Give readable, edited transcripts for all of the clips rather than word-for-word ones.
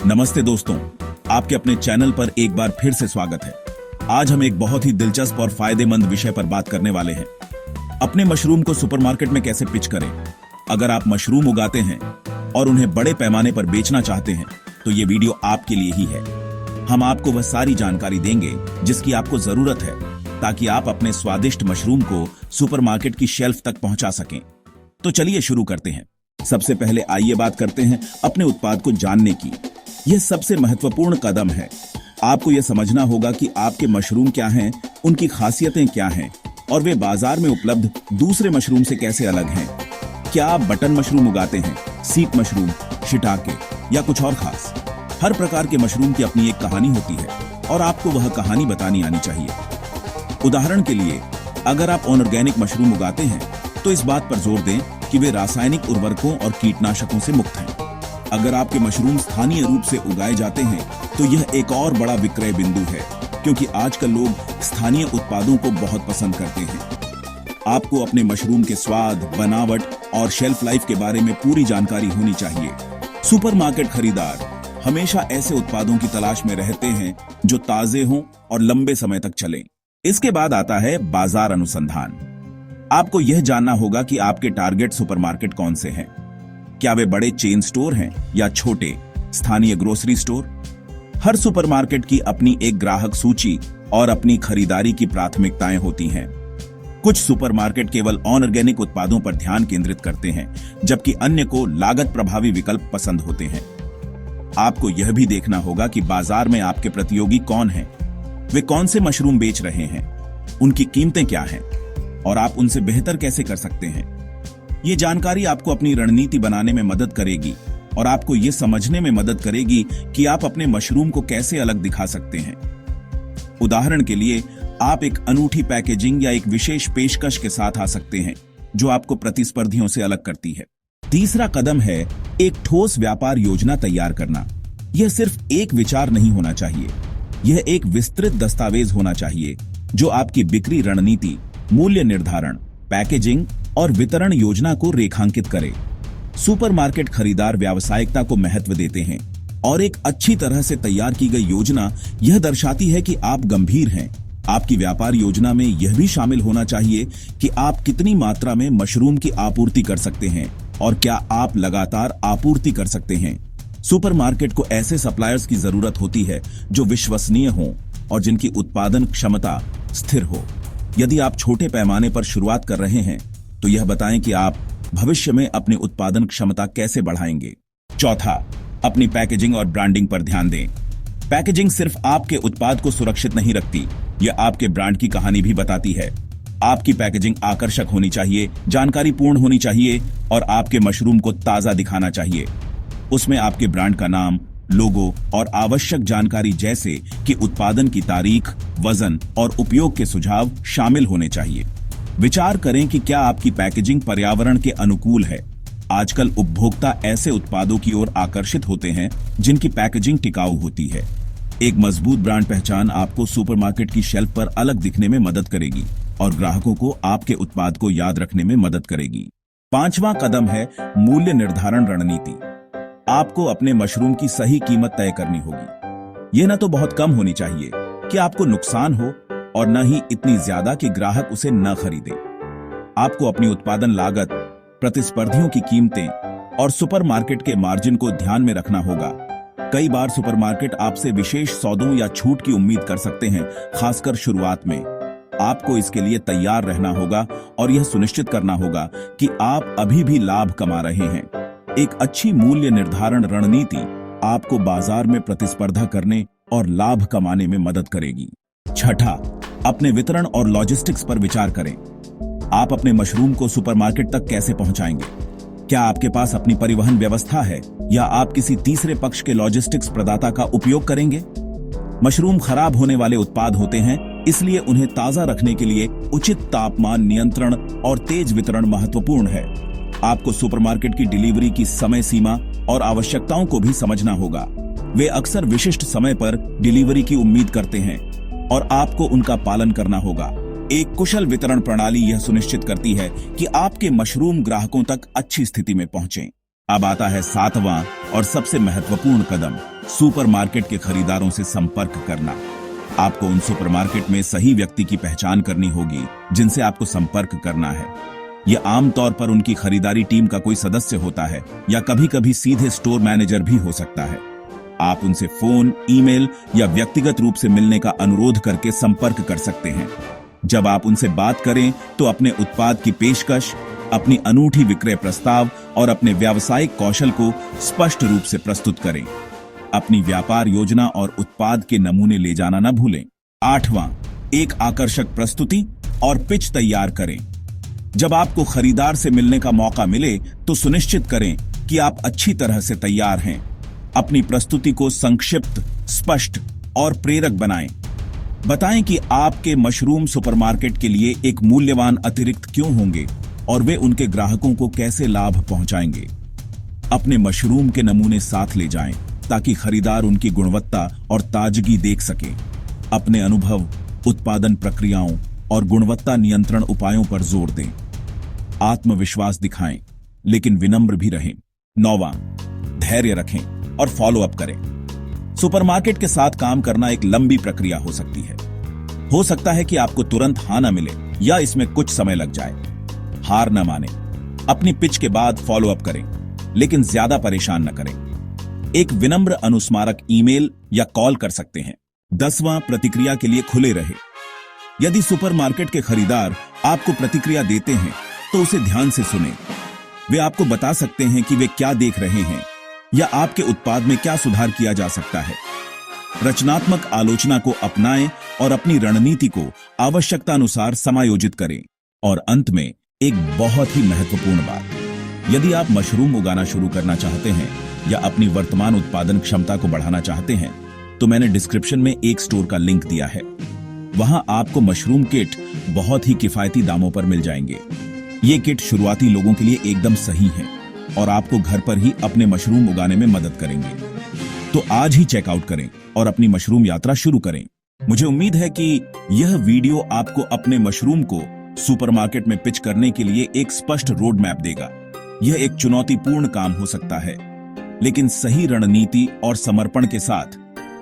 नमस्ते दोस्तों, आपके अपने चैनल पर एक बार फिर से स्वागत है। आज हम एक बहुत ही दिलचस्प और फायदेमंद विषय पर बात करने वाले हैं। अपने मशरूम को सुपरमार्केट में कैसे पिच करें। अगर आप मशरूम उगाते हैं और उन्हें बड़े पैमाने पर बेचना चाहते हैं तो ये वीडियो आपके लिए ही है। हम आपको वह सारी जानकारी देंगे जिसकी आपको जरूरत है ताकि आप अपने स्वादिष्ट मशरूम को सुपरमार्केट की शेल्फ तक पहुंचा सकें। तो चलिए शुरू करते हैं। सबसे पहले आइए बात करते हैं अपने उत्पाद को जानने की। यह सबसे महत्वपूर्ण कदम है। आपको यह समझना होगा कि आपके मशरूम क्या हैं, उनकी खासियतें क्या हैं और वे बाजार में उपलब्ध दूसरे मशरूम से कैसे अलग हैं। क्या आप बटन मशरूम उगाते हैं, सीप मशरूम, शिटाके या कुछ और खास? हर प्रकार के मशरूम की अपनी एक कहानी होती है और आपको वह कहानी बतानी आनी चाहिए। उदाहरण के लिए, अगर आप ऑर्गेनिक मशरूम उगाते हैं तो इस बात पर जोर दें कि वे रासायनिक उर्वरकों और कीटनाशकों से मुक्त हैं। अगर आपके मशरूम स्थानीय रूप से उगाए जाते हैं तो यह एक और बड़ा विक्रय बिंदु है, क्योंकि आजकल लोग स्थानीय उत्पादों को बहुत पसंद करते हैं। आपको अपने मशरूम के स्वाद, बनावट और शेल्फ लाइफ के बारे में पूरी जानकारी होनी चाहिए। सुपरमार्केट खरीदार हमेशा ऐसे उत्पादों की तलाश में रहते हैं जो ताजे हों और लंबे समय तक चलें। इसके बाद आता है बाजार अनुसंधान। आपको यह जानना होगा कि आपके टारगेट सुपरमार्केट कौन से हैं। क्या वे बड़े चेन स्टोर हैं या छोटे स्थानीय ग्रोसरी स्टोर? हर सुपरमार्केट की अपनी एक ग्राहक सूची और अपनी खरीदारी की प्राथमिकताएं होती हैं। कुछ सुपरमार्केट केवल ऑर्गेनिक उत्पादों पर ध्यान केंद्रित करते हैं, जबकि अन्य को लागत प्रभावी विकल्प पसंद होते हैं। आपको यह भी देखना होगा कि बाजार में आपके प्रतियोगी कौन हैं, वे कौन से मशरूम बेच रहे हैं, उनकी कीमतें क्या हैं और आप उनसे बेहतर कैसे कर सकते हैं। ये जानकारी आपको अपनी रणनीति बनाने में मदद करेगी और आपको ये समझने में मदद करेगी कि आप अपने मशरूम को कैसे अलग दिखा सकते हैं। उदाहरण के लिए, आप एक अनूठी पैकेजिंग या एक विशेष पेशकश के साथ आ सकते हैं जो आपको प्रतिस्पर्धियों से अलग करती है। तीसरा कदम है एक ठोस व्यापार योजना तैयार करना। यह सिर्फ एक विचार नहीं होना चाहिए, यह एक विस्तृत दस्तावेज होना चाहिए जो आपकी बिक्री रणनीति, मूल्य निर्धारण, पैकेजिंग और वितरण योजना को रेखांकित करे। सुपरमार्केट खरीदार व्यावसायिकता को महत्व देते हैं और एक अच्छी तरह से तैयार की गई योजना यह दर्शाती है कि आप गंभीर हैं। आपकी व्यापार योजना में यह भी शामिल होना चाहिए कि आप कितनी मात्रा में मशरूम की आपूर्ति कर सकते हैं और क्या आप लगातार आपूर्ति कर सकते हैं। सुपरमार्केट को ऐसे सप्लायर्स की जरूरत होती है जो विश्वसनीय हों और जिनकी उत्पादन क्षमता स्थिर हो। यदि आप छोटे पैमाने पर शुरुआत कर रहे हैं तो यह बताएं कि आप भविष्य में अपनी उत्पादन क्षमता कैसे बढ़ाएंगे। चौथा, अपनी पैकेजिंग और ब्रांडिंग पर ध्यान दें। पैकेजिंग सिर्फ आपके उत्पाद को सुरक्षित नहीं रखती, यह आपके ब्रांड की कहानी भी बताती है। आपकी पैकेजिंग आकर्षक होनी चाहिए, जानकारीपूर्ण होनी चाहिए और आपके मशरूम को ताजा दिखाना चाहिए। उसमें आपके ब्रांड का नाम, लोगो और आवश्यक जानकारी जैसे कि उत्पादन की तारीख, वजन और उपयोग के सुझाव शामिल होने चाहिए। विचार करें कि क्या आपकी पैकेजिंग पर्यावरण के अनुकूल है। आजकल उपभोक्ता ऐसे उत्पादों की ओर आकर्षित होते हैं जिनकी पैकेजिंग टिकाऊ होती है। एक मजबूत ब्रांड पहचान आपको सुपरमार्केट की शेल्फ पर अलग दिखने में मदद करेगी और ग्राहकों को आपके उत्पाद को याद रखने में मदद करेगी। पांचवां कदम है मूल्य निर्धारण रणनीति। आपको अपने मशरूम की सही कीमत तय करनी होगी। यह न तो बहुत कम होनी चाहिए कि आपको नुकसान हो और न ही इतनी ज्यादा कि ग्राहक उसे न खरीदे। आपको अपनी उत्पादन लागत, प्रतिस्पर्धियों की कीमतें और सुपरमार्केट के मार्जिन को ध्यान में रखना होगा। कई बार सुपरमार्केट आपसे विशेष सौदों या छूट की उम्मीद कर सकते हैं, खासकर शुरुआत में। आपको इसके लिए तैयार रहना होगा और यह सुनिश्चित करना होगा कि आप अभी भी लाभ कमा रहे हैं। एक अच्छी मूल्य निर्धारण रणनीति आपको बाजार में प्रतिस्पर्धा करने और लाभ कमाने में मदद करेगी। छठा, अपने वितरण और लॉजिस्टिक्स पर विचार करें। आप अपने मशरूम को सुपरमार्केट तक कैसे पहुंचाएंगे? क्या आपके पास अपनी परिवहन व्यवस्था है या आप किसी तीसरे पक्ष के लॉजिस्टिक्स प्रदाता का उपयोग करेंगे? मशरूम खराब होने वाले उत्पाद होते हैं, इसलिए उन्हें ताजा रखने के लिए उचित तापमान नियंत्रण और तेज वितरण महत्वपूर्ण है। आपको सुपरमार्केट की डिलीवरी की समय सीमा और आवश्यकताओं को भी समझना होगा। वे अक्सर विशिष्ट समय पर डिलीवरी की उम्मीद करते हैं और आपको उनका पालन करना होगा। एक कुशल वितरण प्रणाली यह सुनिश्चित करती है कि आपके मशरूम ग्राहकों तक अच्छी स्थिति में पहुंचें। अब आता है सातवां और सबसे महत्वपूर्ण कदम, सुपरमार्केट के खरीदारों से संपर्क करना। आपको उन सुपरमार्केट में सही व्यक्ति की पहचान करनी होगी जिनसे आपको संपर्क करना है। यह आमतौर पर उनकी खरीदारी टीम का कोई सदस्य होता है या कभी-कभी सीधे स्टोर मैनेजर भी हो सकता है। आप उनसे फोन, ईमेल या व्यक्तिगत रूप से मिलने का अनुरोध करके संपर्क कर सकते हैं। जब आप उनसे बात करें तो अपने उत्पाद की पेशकश, अपनी अनूठी विक्रय प्रस्ताव और अपने व्यावसायिक कौशल को स्पष्ट रूप से प्रस्तुत करें। अपनी व्यापार योजना और उत्पाद के नमूने ले जाना न भूलें। 8वां, एक आकर्षक प्रस्तुति और पिच तैयार करें। जब आपको खरीदार से मिलने का मौका मिले तो सुनिश्चित करें कि आप अच्छी तरह से तैयार हैं। अपनी प्रस्तुति को संक्षिप्त, स्पष्ट और प्रेरक बनाएं। बताएं कि आपके मशरूम सुपरमार्केट के लिए एक मूल्यवान अतिरिक्त क्यों होंगे और वे उनके ग्राहकों को कैसे लाभ पहुंचाएंगे। अपने मशरूम के नमूने साथ ले जाएं ताकि खरीदार उनकी गुणवत्ता और ताजगी देख सके। अपने अनुभव, उत्पादन प्रक्रियाओं और गुणवत्ता नियंत्रण उपायों पर जोर दें। आत्मविश्वास दिखाएं, लेकिन विनम्र भी रहें। 9वां, धैर्य रखें और फॉलो अप करें। सुपरमार्केट के साथ काम करना एक लंबी प्रक्रिया हो सकती है। हो सकता है कि आपको तुरंत हाँ न मिले या इसमें कुछ समय लग जाए। हार न माने। अपनी पिच के बाद फॉलो अप करें, लेकिन ज्यादा परेशान न करें। एक विनम्र अनुस्मारक ईमेल या कॉल कर सकते हैं। 10वां, प्रतिक्रिया के लिए खुले रहे। यदि सुपरमार्केट के खरीदार आपको प्रतिक्रिया देते हैं तो उसे ध्यान से सुनें। वे आपको बता सकते हैं कि वे क्या देख रहे हैं या आपके उत्पाद में क्या सुधार किया जा सकता है। रचनात्मक आलोचना को अपनाएं और अपनी रणनीति को आवश्यकतानुसार समायोजित करें। और अंत में एक बहुत ही महत्वपूर्ण बात, यदि आप मशरूम उगाना शुरू करना चाहते हैं या अपनी वर्तमान उत्पादन क्षमता को बढ़ाना चाहते हैं तो मैंने डिस्क्रिप्शन में एक स्टोर का लिंक दिया है। वहां आपको मशरूम किट बहुत ही किफायती दामों पर मिल जाएंगे। ये किट शुरुआती लोगों के लिए एकदम सही है और आपको घर पर ही अपने मशरूम उगाने में मदद करेंगे। तो आज ही चेकआउट करें और अपनी मशरूम यात्रा शुरू करें। मुझे उम्मीद है कि यह वीडियो आपको अपने मशरूम को सुपरमार्केट में पिच करने के लिए एक स्पष्ट रोड मैप देगा। यह एक चुनौतीपूर्ण काम हो सकता है, लेकिन सही रणनीति और समर्पण के साथ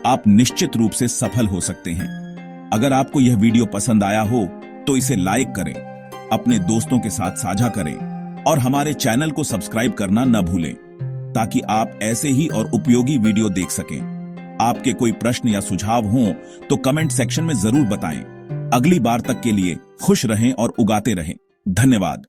आप निश्चित रूप से सफल हो सकते हैं। अगर आपको यह वीडियो पसंद आया हो तो इसे लाइक करें, अपने दोस्तों के साथ साझा करें और हमारे चैनल को सब्सक्राइब करना न भूलें ताकि आप ऐसे ही और उपयोगी वीडियो देख सकें। आपके कोई प्रश्न या सुझाव हों तो कमेंट सेक्शन में जरूर बताएं। अगली बार तक के लिए खुश रहें और उगाते रहें। धन्यवाद।